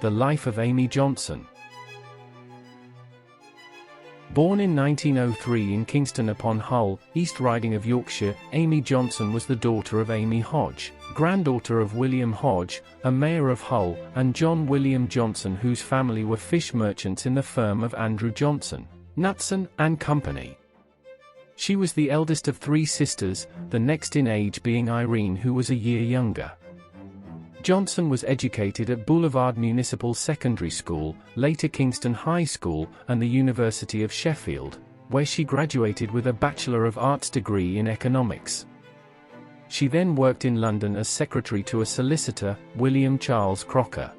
The life of Amy Johnson. Born in 1903 in Kingston upon Hull, East Riding of Yorkshire, Amy Johnson was the daughter of Amy Hodge, granddaughter of William Hodge, a mayor of Hull, and John William Johnson, whose family were fish merchants in the firm of Andrew Johnson, Knutson and Company. She was the eldest of three sisters, the next in age being Irene, who was a year younger. Johnson was educated at Boulevard Municipal Secondary School, later Kingston High School, and the University of Sheffield, where she graduated with a Bachelor of Arts degree in economics. She then worked in London as secretary to a solicitor, William Charles Crocker.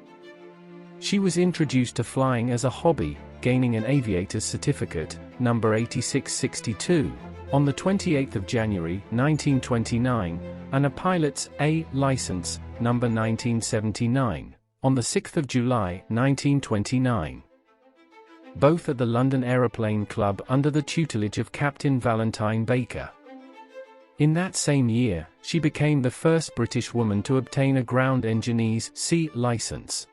She was introduced to flying as a hobby, gaining an aviator's certificate, number 8662, on the 28th of January, 1929, and a pilot's A license, number 1979, on the 6th of July, 1929. Both at the London Aeroplane Club under the tutelage of Captain Valentine Baker. In that same year, she became the first British woman to obtain a ground engineer's C license.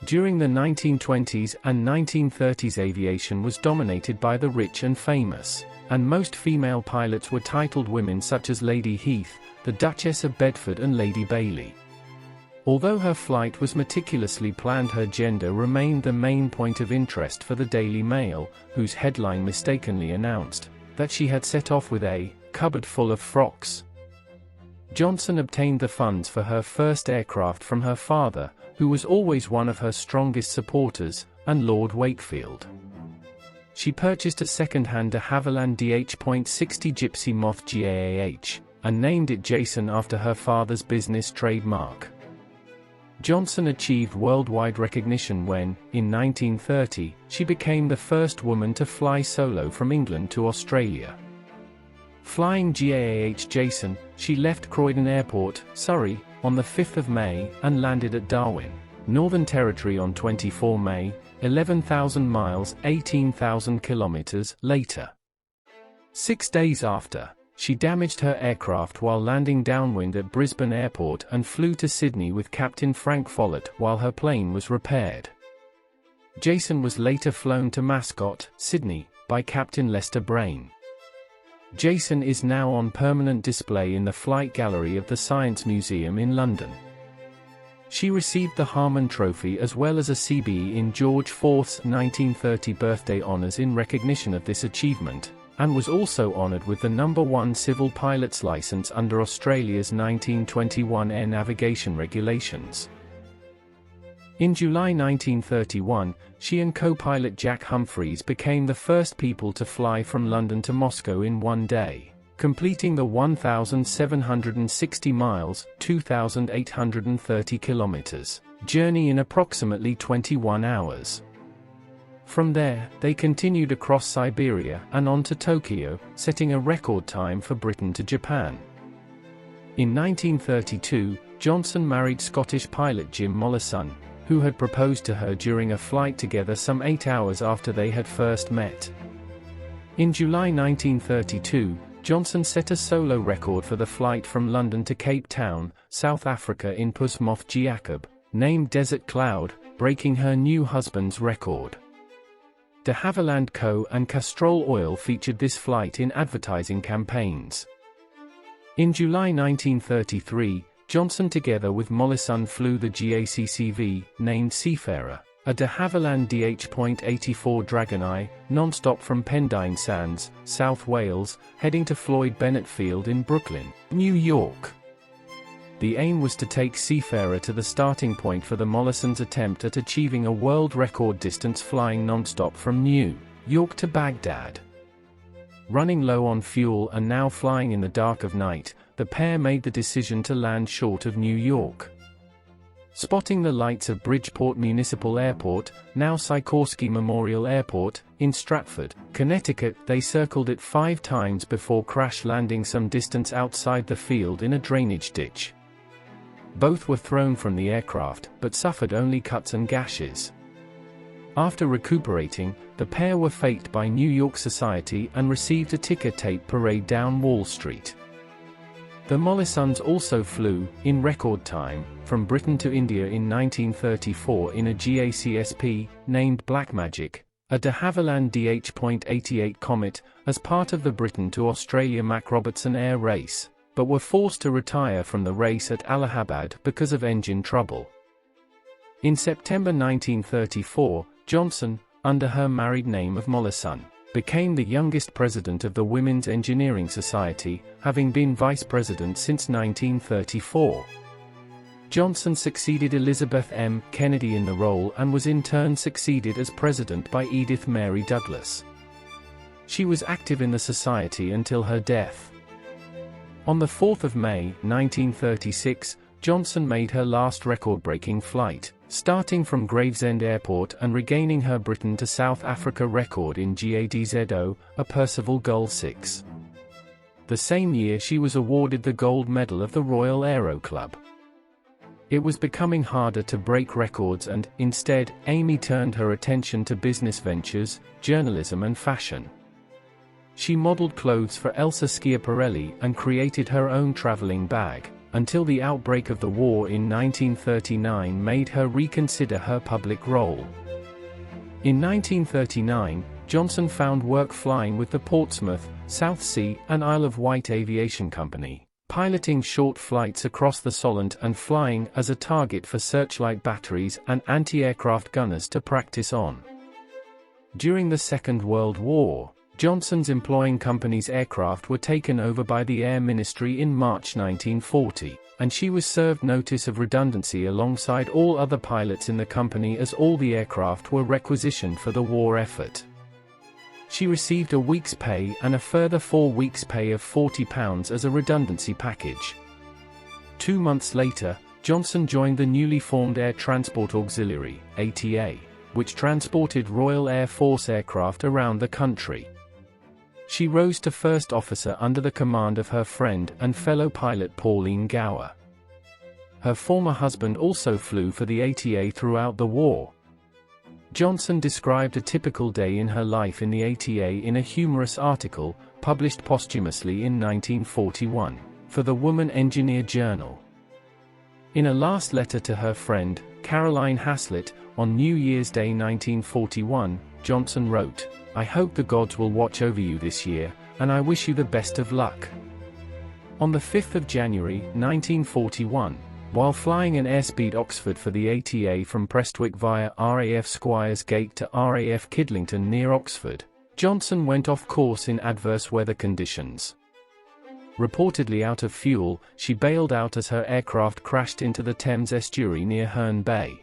During the 1920s and 1930s, aviation was dominated by the rich and famous, and most female pilots were titled women, such as Lady Heath, the Duchess of Bedford, and Lady Bailey. Although her flight was meticulously planned, her gender remained the main point of interest for the Daily Mail, whose headline mistakenly announced that she had set off with a cupboard full of frocks. Johnson obtained the funds for her first aircraft from her father, who was always one of her strongest supporters, and Lord Wakefield. She purchased a second-hand de Havilland DH.60 Gypsy Moth GAAH, and named it Jason after her father's business trademark. Johnson achieved worldwide recognition when, in 1930, she became the first woman to fly solo from England to Australia. Flying GAAH Jason, she left Croydon Airport, Surrey, on the 5th of May, and landed at Darwin, Northern Territory on 24 May, 11,000 miles, 18,000 kilometers, later. 6 days after, she damaged her aircraft while landing downwind at Brisbane Airport and flew to Sydney with Captain Frank Follett while her plane was repaired. Jason was later flown to Mascot, Sydney, by Captain Lester Brain. Jason is now on permanent display in the Flight Gallery of the Science Museum in London. She received the Harmon Trophy as well as a CB in George IV's 1930 birthday honours in recognition of this achievement, and was also honoured with the No. 1 civil pilot's licence under Australia's 1921 air navigation regulations. In July 1931, she and co-pilot Jack Humphreys became the first people to fly from London to Moscow in one day, completing the 1,760 miles, 2,830 kilometers, journey in approximately 21 hours. From there, they continued across Siberia and on to Tokyo, setting a record time for Britain to Japan. In 1932, Johnson married Scottish pilot Jim Mollison, who had proposed to her during a flight together some 8 hours after they had first met. In July 1932, Johnson set a solo record for the flight from London to Cape Town, South Africa in Puss Moth Jacob, named Desert Cloud, breaking her new husband's record. De Havilland Co. and Castrol Oil featured this flight in advertising campaigns. In July 1933, Johnson together with Mollison flew the GACCV, named Seafarer, a de Havilland DH.84 Dragoneye, non-stop from Pendine Sands, South Wales, heading to Floyd Bennett Field in Brooklyn, New York. The aim was to take Seafarer to the starting point for the Mollison's attempt at achieving a world record distance flying non-stop from New York to Baghdad. Running low on fuel and now flying in the dark of night, the pair made the decision to land short of New York. Spotting the lights of Bridgeport Municipal Airport, now Sikorsky Memorial Airport, in Stratford, Connecticut, they circled it 5 times before crash landing some distance outside the field in a drainage ditch. Both were thrown from the aircraft, but suffered only cuts and gashes. After recuperating, the pair were faked by New York society and received a ticker tape parade down Wall Street. The Mollysons also flew, in record time, from Britain to India in 1934 in a GACSP, named Blackmagic, a de Havilland DH.88 Comet, as part of the Britain to Australia Mac Robertson Air race, but were forced to retire from the race at Allahabad because of engine trouble. In September 1934, Johnson, under her married name of Mollison, became the youngest president of the Women's Engineering Society, having been vice president since 1934. Johnson succeeded Elizabeth M. Kennedy in the role and was in turn succeeded as president by Edith Mary Douglas. She was active in the society until her death. On the 4th of May, 1936, Johnson made her last record-breaking flight, starting from Gravesend Airport and regaining her Britain to South Africa record in GADZO, a Percival Gull 6. The same year she was awarded the Gold Medal of the Royal Aero Club. It was becoming harder to break records and, instead, Amy turned her attention to business ventures, journalism and fashion. She modeled clothes for Elsa Schiaparelli and created her own traveling bag, until the outbreak of the war in 1939 made her reconsider her public role. In 1939, Johnson found work flying with the Portsmouth, South Sea, and Isle of Wight Aviation Company, piloting short flights across the Solent and flying as a target for searchlight batteries and anti-aircraft gunners to practice on. During the Second World War, Johnson's employing company's aircraft were taken over by the Air Ministry in March 1940, and she was served notice of redundancy alongside all other pilots in the company as all the aircraft were requisitioned for the war effort. She received a week's pay and a further 4 weeks' pay of £40 as a redundancy package. 2 months later, Johnson joined the newly formed Air Transport Auxiliary, ATA, which transported Royal Air Force aircraft around the country. She rose to first officer under the command of her friend and fellow pilot Pauline Gower. Her former husband also flew for the ATA throughout the war. Johnson described a typical day in her life in the ATA in a humorous article, published posthumously in 1941, for the Woman Engineer Journal. In a last letter to her friend, Caroline Haslett, on New Year's Day 1941, Johnson wrote, "I hope the gods will watch over you this year, and I wish you the best of luck." On the 5th of January, 1941, while flying an airspeed Oxford for the ATA from Prestwick via RAF Squires Gate to RAF Kidlington near Oxford, Johnson went off course in adverse weather conditions. Reportedly out of fuel, she bailed out as her aircraft crashed into the Thames estuary near Herne Bay.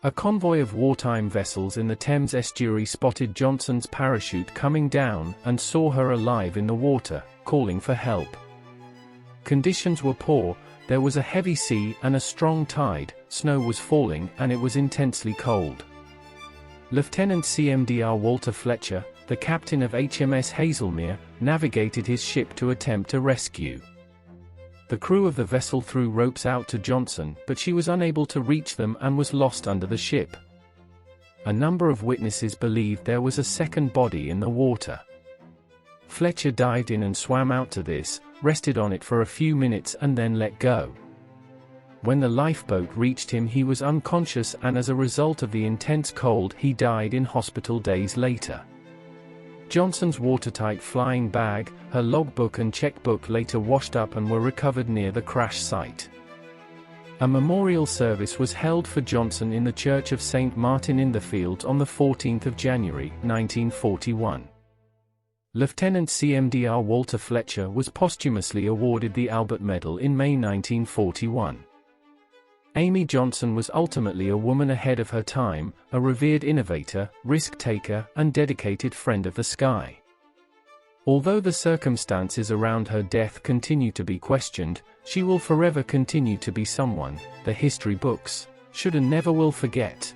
A convoy of wartime vessels in the Thames estuary spotted Johnson's parachute coming down and saw her alive in the water, calling for help. Conditions were poor, there was a heavy sea and a strong tide, snow was falling and it was intensely cold. Lieutenant CMDR Walter Fletcher, the captain of HMS Hazelmere, navigated his ship to attempt to rescue. The crew of the vessel threw ropes out to Johnson, but she was unable to reach them and was lost under the ship. A number of witnesses believed there was a second body in the water. Fletcher dived in and swam out to this, rested on it for a few minutes and then let go. When the lifeboat reached him, he was unconscious, and as a result of the intense cold he died in hospital days later. Johnson's watertight flying bag, her logbook and checkbook later washed up and were recovered near the crash site. A memorial service was held for Johnson in the Church of St. Martin in the Fields on the 14th of January, 1941. Lieutenant CMDR Walter Fletcher was posthumously awarded the Albert Medal in May 1941. Amy Johnson was ultimately a woman ahead of her time, a revered innovator, risk-taker, and dedicated friend of the sky. Although the circumstances around her death continue to be questioned, she will forever continue to be someone the history books should and never will forget.